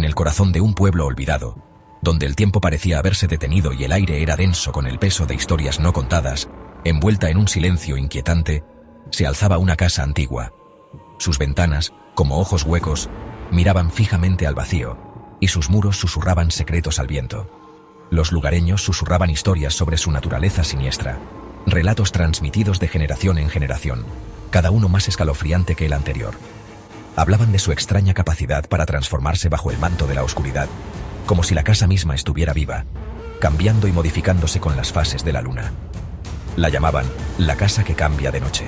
el corazón de un pueblo olvidado, donde el tiempo parecía haberse detenido y el aire era denso con el peso de historias no contadas, envuelta en un silencio inquietante, se alzaba una casa antigua. Sus ventanas, como ojos huecos, miraban fijamente al vacío, y sus muros susurraban secretos al viento. Los lugareños susurraban historias sobre su naturaleza siniestra, relatos transmitidos de generación en generación, cada uno más escalofriante que el anterior. Hablaban de su extraña capacidad para transformarse bajo el manto de la oscuridad, como si la casa misma estuviera viva, cambiando y modificándose con las fases de la luna. La llamaban la casa que cambia de noche,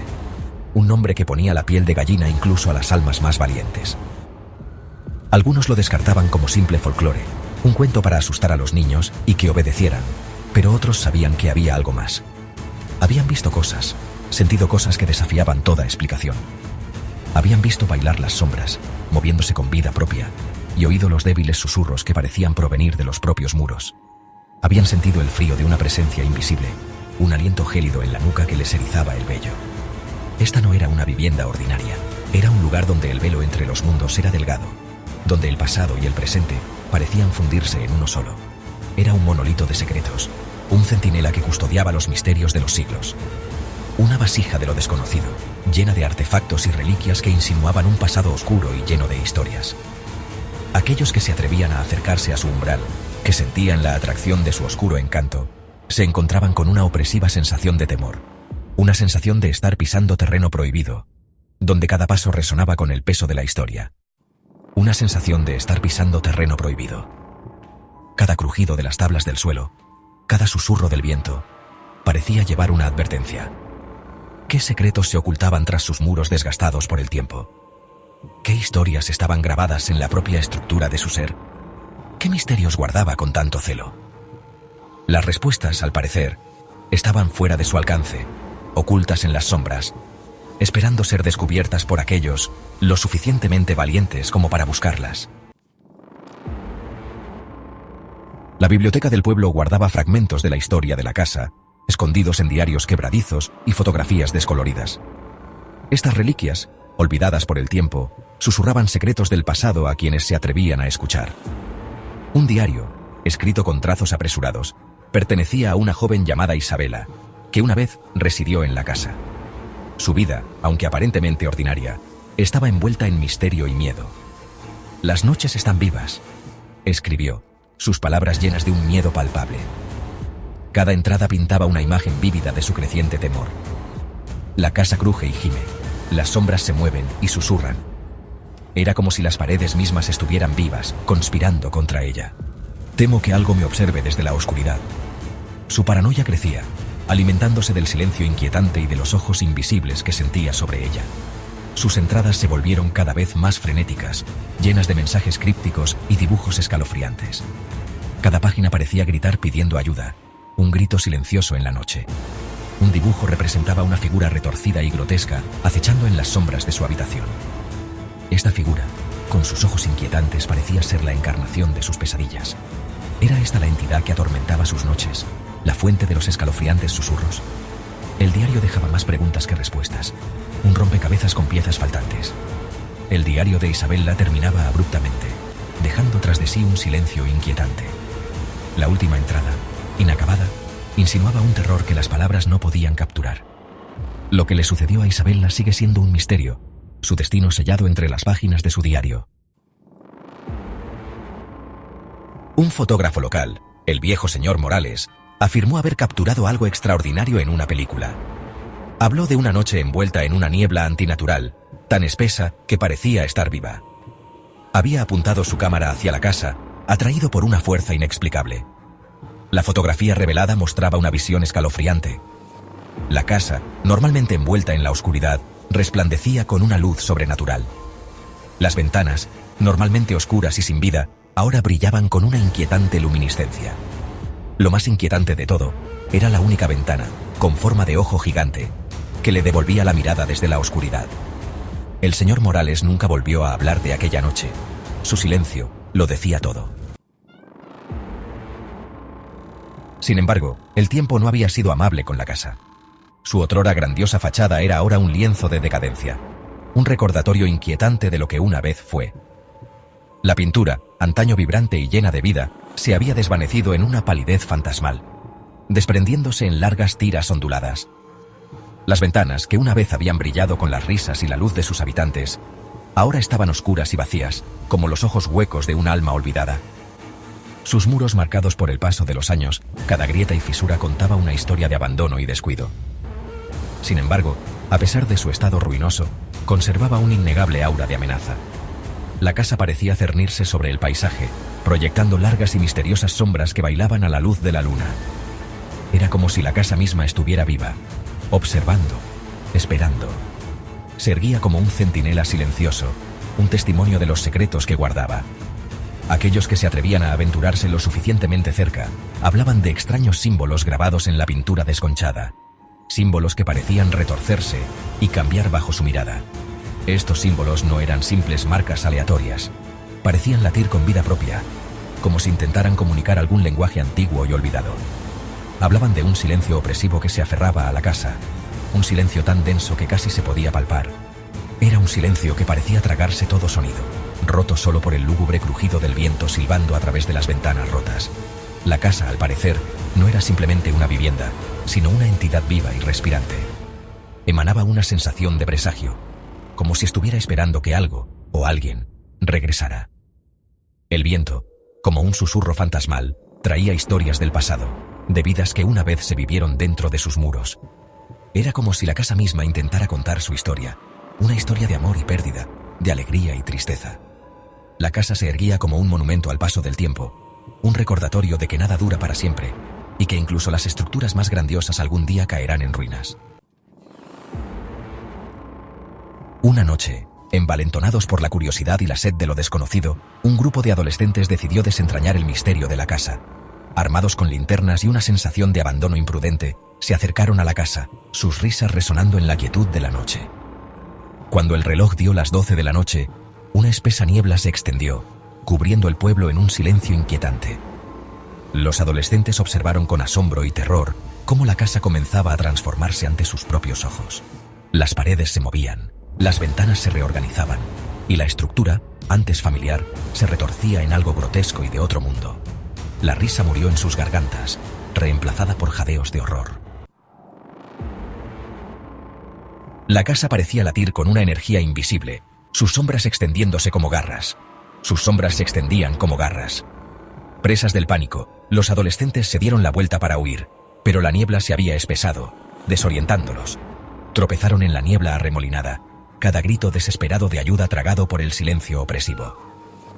un nombre que ponía la piel de gallina incluso a las almas más valientes. Algunos lo descartaban como simple folclore, un cuento para asustar a los niños y que obedecieran, pero otros sabían que había algo más. Habían visto cosas, sentido cosas que desafiaban toda explicación. Habían visto bailar las sombras, moviéndose con vida propia, y oído los débiles susurros que parecían provenir de los propios muros. Habían sentido el frío de una presencia invisible, un aliento gélido en la nuca que les erizaba el vello. Esta no era una vivienda ordinaria, era un lugar donde el velo entre los mundos era delgado, donde el pasado y el presente parecían fundirse en uno solo. Era un monolito de secretos, un centinela que custodiaba los misterios de los siglos. Una vasija de lo desconocido, llena de artefactos y reliquias que insinuaban un pasado oscuro y lleno de historias. Aquellos que se atrevían a acercarse a su umbral, que sentían la atracción de su oscuro encanto, se encontraban con una opresiva sensación de temor, una sensación de estar pisando terreno prohibido, donde cada paso resonaba con el peso de la historia. Una sensación de estar pisando terreno prohibido. Cada crujido de las tablas del suelo, cada susurro del viento, parecía llevar una advertencia. ¿Qué secretos se ocultaban tras sus muros desgastados por el tiempo? ¿Qué historias estaban grabadas en la propia estructura de su ser? ¿Qué misterios guardaba con tanto celo? Las respuestas, al parecer, estaban fuera de su alcance, ocultas en las sombras, esperando ser descubiertas por aquellos lo suficientemente valientes como para buscarlas. La biblioteca del pueblo guardaba fragmentos de la historia de la casa, escondidos en diarios quebradizos y fotografías descoloridas. Estas reliquias, olvidadas por el tiempo, susurraban secretos del pasado a quienes se atrevían a escuchar. Un diario, escrito con trazos apresurados, pertenecía a una joven llamada Isabela, que una vez residió en la casa. Su vida, aunque aparentemente ordinaria, estaba envuelta en misterio y miedo. «Las noches están vivas», escribió, sus palabras llenas de un miedo palpable. Cada entrada pintaba una imagen vívida de su creciente temor. La casa cruje y gime, las sombras se mueven y susurran. Era como si las paredes mismas estuvieran vivas, conspirando contra ella. «Temo que algo me observe desde la oscuridad». Su paranoia crecía, alimentándose del silencio inquietante y de los ojos invisibles que sentía sobre ella. Sus entradas se volvieron cada vez más frenéticas, llenas de mensajes crípticos y dibujos escalofriantes. Cada página parecía gritar pidiendo ayuda, un grito silencioso en la noche. Un dibujo representaba una figura retorcida y grotesca, acechando en las sombras de su habitación. Esta figura, con sus ojos inquietantes, parecía ser la encarnación de sus pesadillas. ¿Era esta la entidad que atormentaba sus noches, la fuente de los escalofriantes susurros? El diario dejaba más preguntas que respuestas, un rompecabezas con piezas faltantes. El diario de Isabela terminaba abruptamente, dejando tras de sí un silencio inquietante. La última entrada, inacabada, insinuaba un terror que las palabras no podían capturar. Lo que le sucedió a Isabela sigue siendo un misterio, su destino sellado entre las páginas de su diario. Un fotógrafo local, el viejo señor Morales, afirmó haber capturado algo extraordinario en una película. Habló de una noche envuelta en una niebla antinatural, tan espesa que parecía estar viva. Había apuntado su cámara hacia la casa, atraído por una fuerza inexplicable. La fotografía revelada mostraba una visión escalofriante. La casa, normalmente envuelta en la oscuridad, resplandecía con una luz sobrenatural. Las ventanas, normalmente oscuras y sin vida, ahora brillaban con una inquietante luminiscencia. Lo más inquietante de todo era la única ventana, con forma de ojo gigante, que le devolvía la mirada desde la oscuridad. El señor Morales nunca volvió a hablar de aquella noche. Su silencio lo decía todo. Sin embargo, el tiempo no había sido amable con la casa. Su otrora grandiosa fachada era ahora un lienzo de decadencia, un recordatorio inquietante de lo que una vez fue. La pintura, antaño vibrante y llena de vida, se había desvanecido en una palidez fantasmal, desprendiéndose en largas tiras onduladas. Las ventanas, que una vez habían brillado con las risas y la luz de sus habitantes, ahora estaban oscuras y vacías, como los ojos huecos de un alma olvidada. Sus muros marcados por el paso de los años, cada grieta y fisura contaba una historia de abandono y descuido. Sin embargo, a pesar de su estado ruinoso, conservaba un innegable aura de amenaza. La casa parecía cernirse sobre el paisaje, proyectando largas y misteriosas sombras que bailaban a la luz de la luna. Era como si la casa misma estuviera viva, observando, esperando. Se erguía como un centinela silencioso, un testimonio de los secretos que guardaba. Aquellos que se atrevían a aventurarse lo suficientemente cerca hablaban de extraños símbolos grabados en la pintura desconchada, símbolos que parecían retorcerse y cambiar bajo su mirada. Estos símbolos no eran simples marcas aleatorias, parecían latir con vida propia, como si intentaran comunicar algún lenguaje antiguo y olvidado. Hablaban de un silencio opresivo que se aferraba a la casa, un silencio tan denso que casi se podía palpar. Era un silencio que parecía tragarse todo sonido, roto solo por el lúgubre crujido del viento silbando a través de las ventanas rotas. La casa, al parecer, no era simplemente una vivienda, sino una entidad viva y respirante. Emanaba una sensación de presagio, como si estuviera esperando que algo, o alguien, regresara. El viento, como un susurro fantasmal, traía historias del pasado, de vidas que una vez se vivieron dentro de sus muros. Era como si la casa misma intentara contar su historia, una historia de amor y pérdida, de alegría y tristeza. La casa se erguía como un monumento al paso del tiempo, un recordatorio de que nada dura para siempre, y que incluso las estructuras más grandiosas algún día caerán en ruinas. Una noche, envalentonados por la curiosidad y la sed de lo desconocido, un grupo de adolescentes decidió desentrañar el misterio de la casa. Armados con linternas y una sensación de abandono imprudente, se acercaron a la casa, sus risas resonando en la quietud de la noche. Cuando el reloj dio las 12 de la noche, una espesa niebla se extendió, cubriendo el pueblo en un silencio inquietante. Los adolescentes observaron con asombro y terror cómo la casa comenzaba a transformarse ante sus propios ojos. Las paredes se movían, las ventanas se reorganizaban, y la estructura, antes familiar, se retorcía en algo grotesco y de otro mundo. La risa murió en sus gargantas, reemplazada por jadeos de horror. La casa parecía latir con una energía invisible, sus sombras extendiéndose como garras. Sus sombras se extendían como garras. Presas del pánico, los adolescentes se dieron la vuelta para huir, pero la niebla se había espesado, desorientándolos. Tropezaron en la niebla arremolinada, cada grito desesperado de ayuda tragado por el silencio opresivo.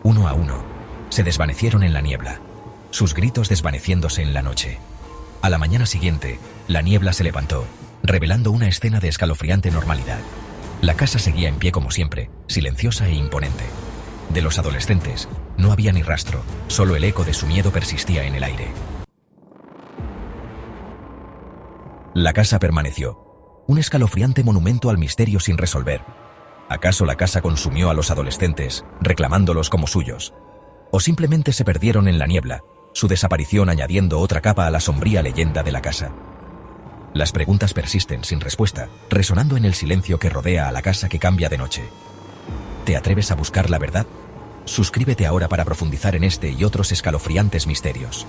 Uno a uno, se desvanecieron en la niebla, sus gritos desvaneciéndose en la noche. A la mañana siguiente, la niebla se levantó, revelando una escena de escalofriante normalidad. La casa seguía en pie como siempre, silenciosa e imponente. De los adolescentes, no había ni rastro, solo el eco de su miedo persistía en el aire. La casa permaneció, un escalofriante monumento al misterio sin resolver. ¿Acaso la casa consumió a los adolescentes, reclamándolos como suyos? ¿O simplemente se perdieron en la niebla, su desaparición añadiendo otra capa a la sombría leyenda de la casa? Las preguntas persisten sin respuesta, resonando en el silencio que rodea a la casa que cambia de noche. ¿Te atreves a buscar la verdad? Suscríbete ahora para profundizar en este y otros escalofriantes misterios.